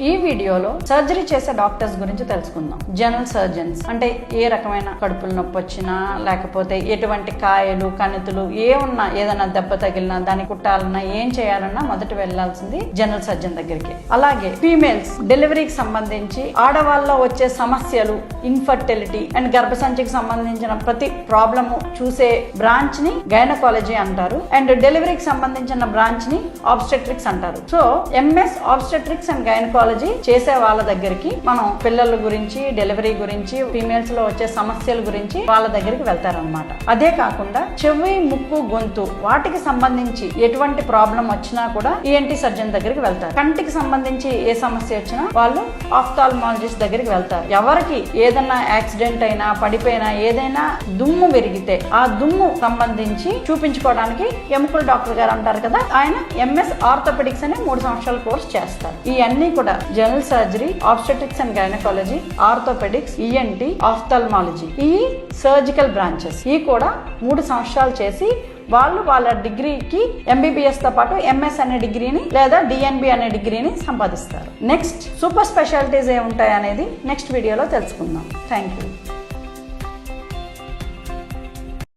ఈ వీడియోలో సర్జరీ చేసే డాక్టర్స్ గురించి తెలుసుకుందాం. జనరల్ సర్జన్స్ అంటే ఏ రకమైన కడుపుల నొప్పి వచ్చినా, లేకపోతే ఎటువంటి కాయలు కణితులు ఏ ఉన్నా, ఏదైనా దెబ్బ తగిలినా, దాన్ని కుట్టాలన్నా, ఏం చేయాలన్నా మొదట వెళ్లాల్సింది జనరల్ సర్జన్ దగ్గరికి. అలాగే ఫీమేల్స్ డెలివరీకి సంబంధించి ఆడవాళ్ళలో వచ్చే సమస్యలు, ఇన్ఫర్టిలిటీ అండ్ గర్భసంచికి సంబంధించిన ప్రతి ప్రాబ్లము చూసే బ్రాంచ్ ని గైనకాలజీ అంటారు. అండ్ డెలివరీకి సంబంధించిన బ్రాంచ్ ని ఆబ్స్టెట్రిక్స్ అంటారు. So MS obstetrics and gynaecology చేసే వాళ్ళ దగ్గరికి మనం పిల్లల గురించి, డెలివరీ గురించి, ఫీమేల్స్ లో వచ్చే సమస్యల గురించి వాళ్ళ దగ్గరికి వెళ్తారనమాట. అదే కాకుండా చెవి, ముక్కు, గొంతు వాటికి సంబంధించి ఎటువంటి ప్రాబ్లం వచ్చినా కూడా ఈఎన్టీ సర్జన్ దగ్గరికి వెళ్తారు. కంటికి సంబంధించి ఏ సమస్య వచ్చినా వాళ్ళు ఆఫ్థాల్మాలజిస్ట్ దగ్గరికి వెళ్తారు. ఎవరికి ఏదైనా యాక్సిడెంట్ అయినా, పడిపోయినా, ఏదైనా దుమ్ము విరిగితే ఆ దుమ్ము సంబంధించి చూపించుకోవడానికి ఎముకల డాక్టర్ గారు అంటారు కదా, ఆయన ఎంఎస్ ఆర్థోపెడిక్స్ అనే 3 సంవత్సరాల కోర్స్ చేస్తారు. ఇవన్నీ కూడా general surgery, obstetrics and gynaecology, orthopaedics, ENT, ophthalmology, ఈ సర్జికల్ బ్రాంచెస్ ఈ కూడా 3 సంవత్సరాలు చేసి వాళ్ళ డిగ్రీకి ఎంబీబీఎస్ తో పాటు ఎంఎస్ అనే డిగ్రీని లేదా డిఎన్బి అనే డిగ్రీని సంపాదిస్తారు. నెక్స్ట్ సూపర్ స్పెషాలిటీస్ ఏముంటాయి అనేది నెక్స్ట్ వీడియోలో తెలుసుకుందాం. Thank you.